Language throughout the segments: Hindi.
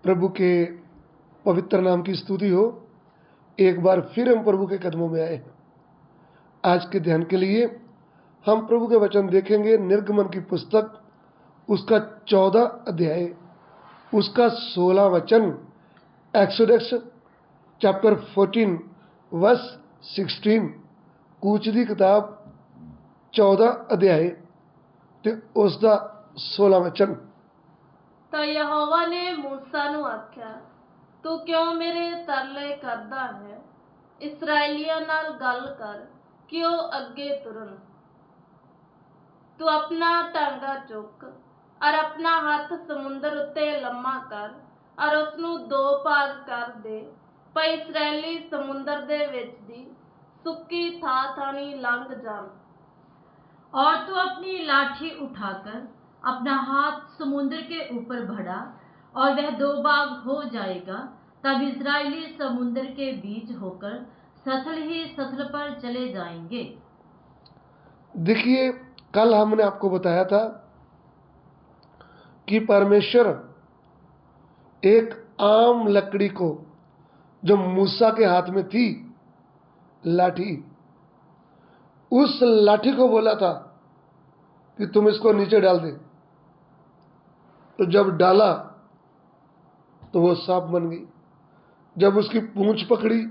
प्रभु के पवित्र नाम की स्तुति हो। एक बार फिर हम प्रभु के कदमों में आए हैं। आज के ध्यान के लिए हम प्रभु के वचन देखेंगे। निर्गमन की पुस्तक उसका 14 अध्याय उसका 16 वचन। Exodus chapter 14 verse 16। कूच दी किताब 14 अध्याय ते उसका 16 वचन। ਤਾਂ ਯਹੋਵਾ ਨੇ ਮੂਸਾ ਨੂੰ ਆਖਿਆ, ਤੂੰ ਕਿਉਂ ਮੇਰੇ ਤਰਲੇ ਕਰਦਾ ਹੈ? ਇਸਰਾਏਲੀਆਂ ਨਾਲ ਗੱਲ ਕਰ ਕਿ ਉਹ ਅੱਗੇ ਤੁਰਨ। ਤੂੰ ਆਪਣਾ ਟਾਂਗਾ ਚੁੱਕ ਔਰ ਆਪਣਾ ਹੱਥ ਸਮੁੰਦਰ ਉੱਤੇ ਲੰਮਾ ਕਰ ਔਰ ਉਸ ਨੂੰ 2 ਭਾਗ ਕਰ ਦੇ, ਭਈ ਇਸਰਾਏਲੀ ਸਮੁੰਦਰ ਦੇ ਵਿੱਚ ਦੀ ਸੁੱਕੀ ਥਾਂ ਲੰਘ ਜਾਣ। और तू अपनी लाठी उठाकर अपना हाथ समुद्र के ऊपर बढ़ा और वह 2 भाग हो जाएगा। तब इजरायली समुद्र के बीच होकर सथल ही सथल पर चले जाएंगे। देखिए, कल हमने आपको बताया था कि परमेश्वर एक आम लकड़ी को, जो मूसा के हाथ में थी लाठी, उस लाठी को बोला था कि तुम इसको नीचे डाल दे। तो जब डाला तो वो सांप बन गई। जब उसकी पूंछ पकड़ी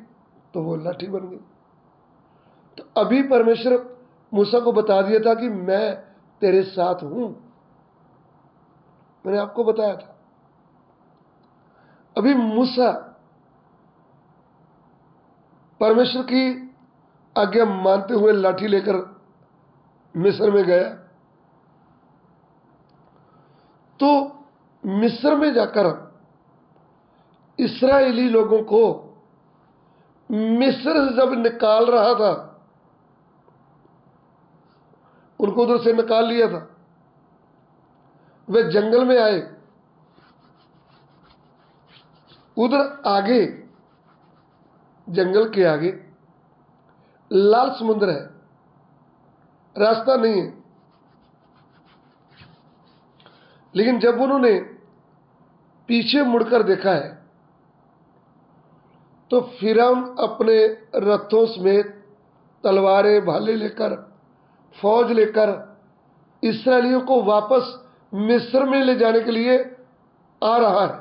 तो वो लाठी बन गई। तो अभी परमेश्वर मूसा को बता दिया था कि मैं तेरे साथ हूं। मैंने आपको बताया था। अभी मूसा परमेश्वर की आज्ञा मानते हुए लाठी लेकर मिस्र में गया। तो मिस्र में जाकर इस्राएली लोगों को मिस्र से जब निकाल रहा था, उनको उधर से निकाल लिया था, वे जंगल में आए। उधर आगे, जंगल के आगे लाल समुद्र है, रास्ता नहीं है। लेकिन जब उन्होंने पीछे मुड़कर देखा है तो फिरौन अपने रथों समेत तलवारें भाले लेकर, फौज लेकर इस्राएलियों को वापस मिस्र में ले जाने के लिए आ रहा है।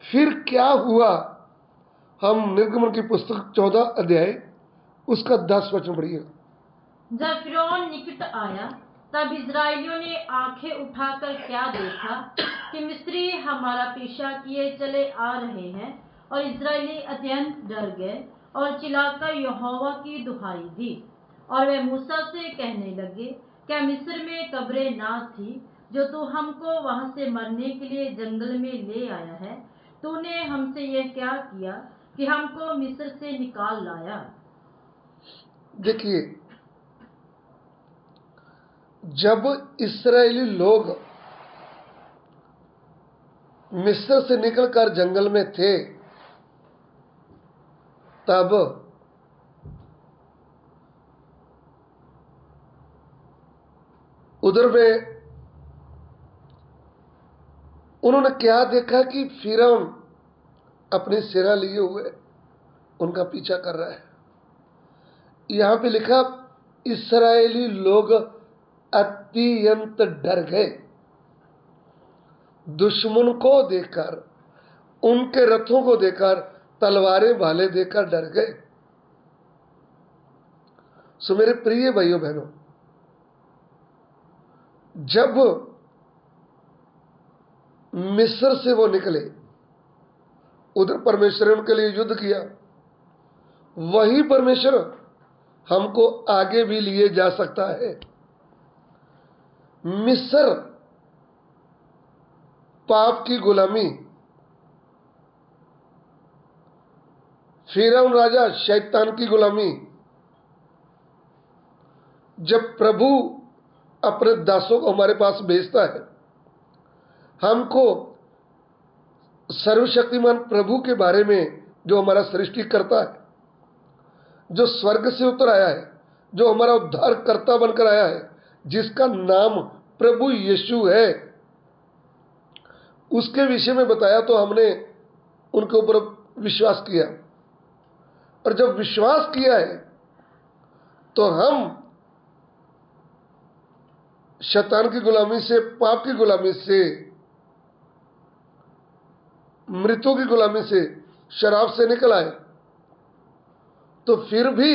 फिर क्या हुआ? हम निर्गमन की पुस्तक 14 अध्याय उसका 10 वचन पढ़िएगा। जब फिरौन निकट आया तब इजरायलियों ने आंखें उठाकर क्या देखा कि मिस्री हमारा पीछा किए चले आ रहे हैं। और इजरायली अत्यंत डर गए और चिल्लाकर यहोवा की दुहाई दी। और वे मूसा से कहने लगे, क्या मिस्र में कब्रें ना थी जो तू हमको वहां से मरने के लिए जंगल में ले आया है? तूने हमसे यह क्या किया कि हमको मिस्र से निकाल लाया? देखिए, जब इस्राएली लोग मिस्र से निकलकर जंगल में थे, तब उधर में उन्होंने क्या देखा कि फिरौन अपनी सिरा लिए हुए उनका पीछा कर रहा है। यहां पे लिखा, इस्राएली लोग अत्यंत डर गए। दुश्मन को देखकर, उनके रथों को देखकर, तलवारें भाले देखकर डर गए। सो मेरे प्रिय भाइयों बहनों, जब मिस्र से वो निकले, उधर परमेश्वर ने उनके लिए युद्ध किया। वही परमेश्वर हमको आगे भी लिए जा सकता है। मिस्र पाप की गुलामी, फिरौन राजा शैतान की गुलामी। जब प्रभु अपने दासों को हमारे पास भेजता है, हमको सर्वशक्तिमान प्रभु के बारे में, जो हमारा सृष्टि करता है, जो स्वर्ग से उतर आया है, जो हमारा उद्धारकर्ता बनकर आया है, जिसका नाम प्रभु यीशु है, उसके विषय में बताया तो हमने उनके ऊपर विश्वास किया, और जब विश्वास किया है तो हम शैतान की गुलामी से, पाप की गुलामी से, मृत्यु की गुलामी से, शराब से निकल आए। तो फिर भी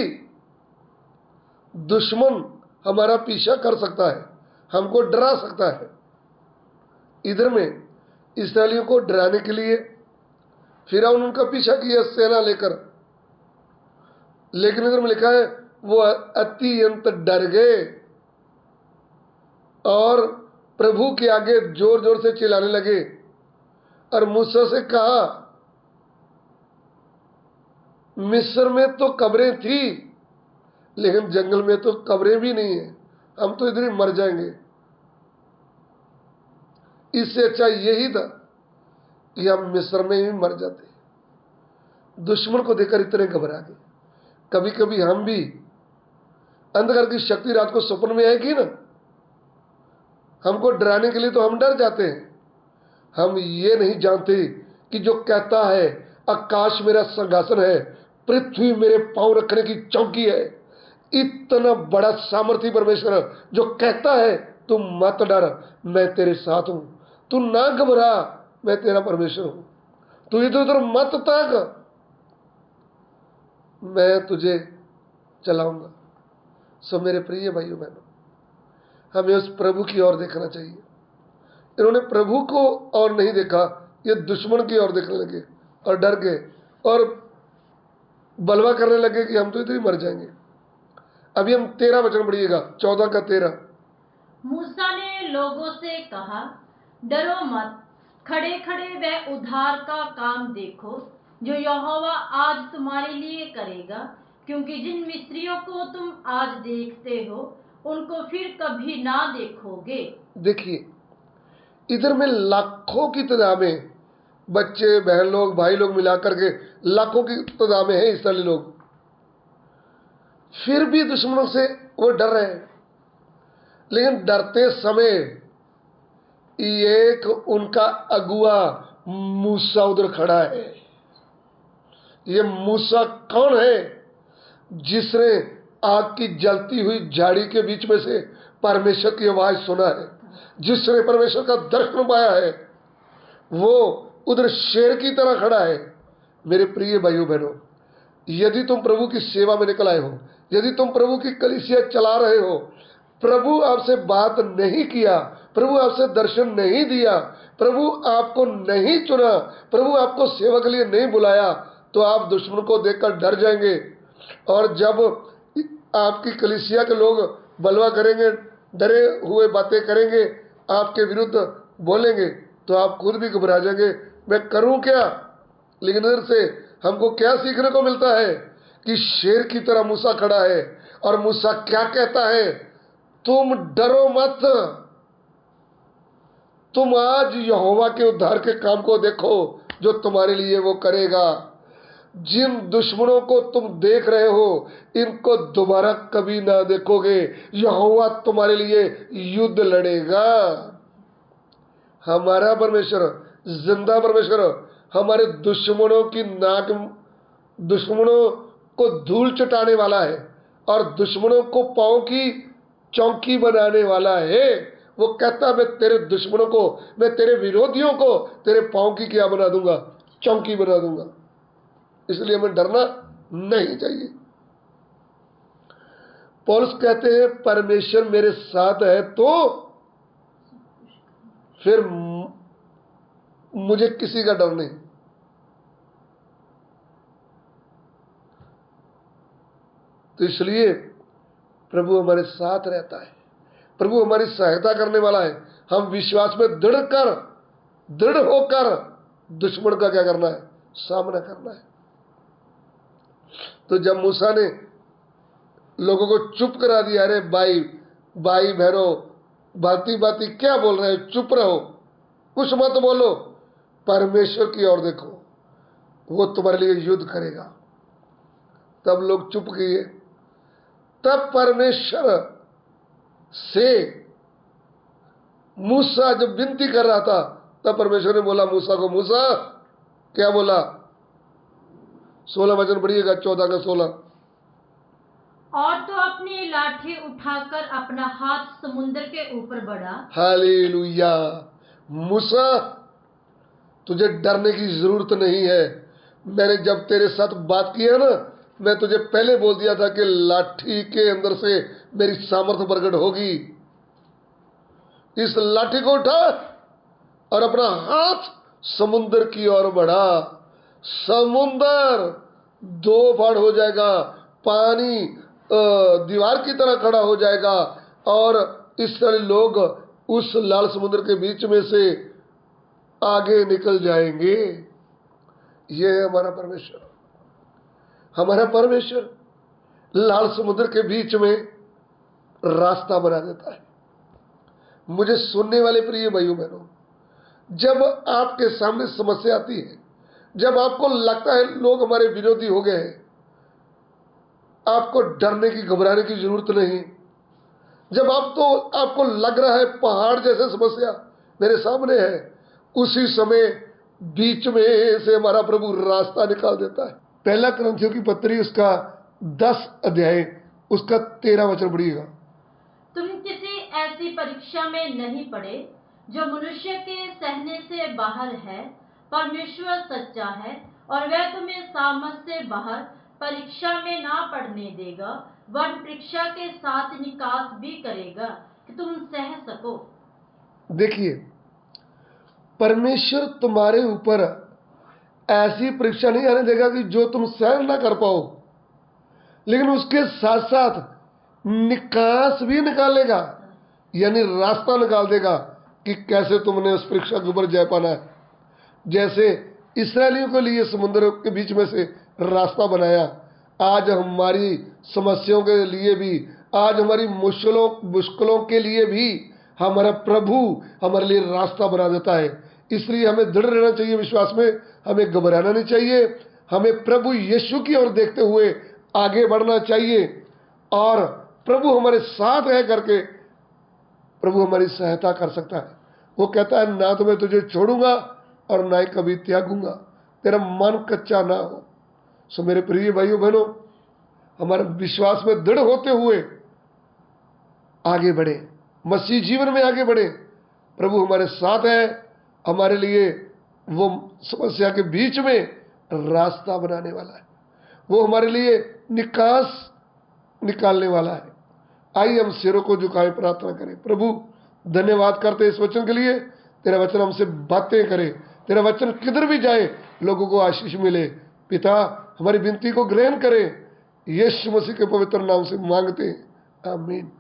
दुश्मन हमारा पीछा कर सकता है, हमको डरा सकता है। इधर में इस्राएलियों को डराने के लिए फिरौन उनका पीछा किया सेना लेकर, लेकिन इधर में लिखा है वो अत्यंत डर गए और प्रभु के आगे जोर जोर से चिल्लाने लगे और मूसा से कहा, मिस्र में तो कब्रें थी लेकिन जंगल में तो कब्रें भी नहीं है, हम तो इधर ही मर जाएंगे। इससे अच्छा यही था कि हम मिस्र में ही मर जाते। दुश्मन को देखकर इतने घबरा गए। कभी कभी हम भी, अंधकार की शक्ति रात को स्वप्न में आएगी ना, हमको डराने के लिए तो हम डर जाते हैं। हम ये नहीं जानते कि जो कहता है आकाश मेरा सिंहासन है, पृथ्वी मेरे पांव रखने की चौकी है, इतना बड़ा सामर्थी परमेश्वर जो कहता है तू मत डर, मैं तेरे साथ हूं, तू ना घबरा, मैं तेरा परमेश्वर हूं, तू इधर उधर मत ताक, मैं तुझे चलाऊंगा। सो मेरे प्रिय भाइयों बहनों, हमें उस प्रभु की ओर देखना चाहिए। इन्होंने प्रभु को और नहीं देखा, ये दुश्मन की ओर देखने लगे और डर गए और बलवा करने लगे कि हम तो इधर ही मर जाएंगे। अभी हम 13 वचन पढ़िएगा, 14 का 13। मूसा ने लोगों से कहा, डरो मत, खड़े खड़े वह उद्धार का काम देखो जो यहोवा आज तुम्हारे लिए करेगा, क्योंकि जिन मिस्रियों को तुम आज देखते हो उनको फिर कभी ना देखोगे। देखिए, इधर में लाखों की तादाद में बच्चे, बहन लोग, भाई लोग मिलाकर के लाखों की तादाद में है इस्राएली लोग, फिर भी दुश्मनों से वो डर रहे हैं। लेकिन डरते समय एक उनका अगुआ मूसा उधर खड़ा है। ये मूसा कौन है? जिसने आग की जलती हुई झाड़ी के बीच में से परमेश्वर की आवाज सुना है, जिसने परमेश्वर का दर्शन पाया है, वो उधर शेर की तरह खड़ा है। मेरे प्रिय भाइयों बहनों, यदि तुम प्रभु की सेवा में निकल आए हो, यदि तुम प्रभु की कलीसिया चला रहे हो, प्रभु आपसे बात नहीं किया, प्रभु आपसे दर्शन नहीं दिया, प्रभु आपको नहीं चुना, प्रभु आपको सेवा के लिए नहीं बुलाया, तो आप दुश्मन को देखकर डर जाएंगे। और जब आपकी कलीसिया के लोग बलवा करेंगे, डरे हुए बातें करेंगे, आपके विरुद्ध बोलेंगे, तो आप खुद भी घबरा जाएंगे, मैं करूं क्या। लेकिन इधर से हमको क्या सीखने को मिलता है कि शेर की तरह मूसा खड़ा है और मूसा क्या कहता है, तुम डरो मत, तुम आज यहोवा के उद्धार के काम को देखो जो तुम्हारे लिए वो करेगा। जिन दुश्मनों को तुम देख रहे हो इनको दोबारा कभी ना देखोगे, यहोवा तुम्हारे लिए युद्ध लड़ेगा। हमारा परमेश्वर जिंदा परमेश्वर हमारे दुश्मनों की नाक, दुश्मनों को धूल चटाने वाला है और दुश्मनों को पांव की चौकी बनाने वाला है। वो कहता मैं तेरे दुश्मनों को, मैं तेरे विरोधियों को तेरे पांव की क्या बना दूंगा, चौकी बना दूंगा। इसलिए हमें डरना नहीं चाहिए। पौलुस कहते हैं परमेश्वर मेरे साथ है तो फिर मुझे किसी का डर नहीं। तो इसलिए प्रभु हमारे साथ रहता है, प्रभु हमारी सहायता करने वाला है। हम विश्वास में दृढ़ होकर दुश्मन का क्या करना है, सामना करना है। तो जब मूसा ने लोगों को चुप करा दिया, अरे भाई बहनों, भांति भांति क्या बोल रहे हो, चुप रहो, कुछ मत बोलो, परमेश्वर की ओर देखो, वो तुम्हारे लिए युद्ध करेगा। तब लोग चुप किए। तब परमेश्वर से मूसा जब विनती कर रहा था तब परमेश्वर ने बोला मूसा को, मूसा क्या बोला? 16 वचन पढ़िएगा, 14 का 16। और तो अपनी लाठी उठाकर अपना हाथ समुद्र के ऊपर बढ़ा। हालेलुया। मूसा, तुझे डरने की जरूरत नहीं है। मैंने जब तेरे साथ बात की है ना, मैं तुझे पहले बोल दिया था कि लाठी के अंदर से मेरी सामर्थ्य प्रकट होगी। इस लाठी को उठा और अपना हाथ समुद्र की ओर बढ़ा। समुद्र 2 फाड़ हो जाएगा, पानी दीवार की तरह खड़ा हो जाएगा और इस तरह लोग उस लाल समुद्र के बीच में से आगे निकल जाएंगे। ये है हमारा परमेश्वर। हमारा परमेश्वर लाल समुद्र के बीच में रास्ता बना देता है। मुझे सुनने वाले प्रिय भाइयों बहनों, जब आपके सामने समस्या आती है, जब आपको लगता है लोग हमारे विरोधी हो गए हैं, आपको डरने की, घबराने की जरूरत नहीं। जब आपको लग रहा है पहाड़ जैसे समस्या मेरे सामने है, उसी समय बीच में से हमारा प्रभु रास्ता निकाल देता है। पहला कुरिन्थियों की पत्री उसका 10 अध्याय उसका 13 वचन पढ़िएगा। तुम किसी ऐसी परीक्षा में नहीं पड़े जो मनुष्य के सहने से बाहर है। परमेश्वर सच्चा है और वह तुम्हें सामर्थ से बाहर परीक्षा में ना पड़ने देगा, वरन परीक्षा के साथ निकास भी करेगा कि तुम सह सको। देखिए, परमेश्वर तुम्हारे ऊपर ऐसी परीक्षा नहीं आने देगा कि जो तुम सहन ना कर पाओ, लेकिन उसके साथ साथ निकास भी निकालेगा, यानी रास्ता निकाल देगा कि कैसे तुमने उस परीक्षा के ऊपर जय पाना है। जैसे इस्राएलियों के लिए समुद्र के बीच में से रास्ता बनाया, आज हमारी समस्याओं के लिए भी, आज हमारी मुश्किलों के लिए भी हमारा प्रभु हमारे लिए रास्ता बना देता है। इसलिए हमें दृढ़ रहना चाहिए विश्वास में, हमें घबराना नहीं चाहिए, हमें प्रभु यीशु की ओर देखते हुए आगे बढ़ना चाहिए और प्रभु हमारे साथ रह करके प्रभु हमारी सहायता कर सकता है। वो कहता है, ना तो मैं तुझे छोड़ूंगा और ना ही कभी त्यागूंगा, तेरा मन कच्चा ना हो। सो मेरे प्रिय भाइयों बहनों, हमारे विश्वास में दृढ़ होते हुए आगे बढ़े, मसीह जीवन में आगे बढ़े। प्रभु हमारे साथ है, हमारे लिए वो समस्या के बीच में रास्ता बनाने वाला है, वो हमारे लिए निकास निकालने वाला है। आइए हम सिरों को झुकाएं, प्रार्थना करें। प्रभु धन्यवाद करते इस वचन के लिए, तेरा वचन हमसे बातें करे, तेरा वचन किधर भी जाए लोगों को आशीष मिले। पिता, हमारी विनती को ग्रहण करें, यीशु मसीह के पवित्र नाम से मांगते हैं, आमीन।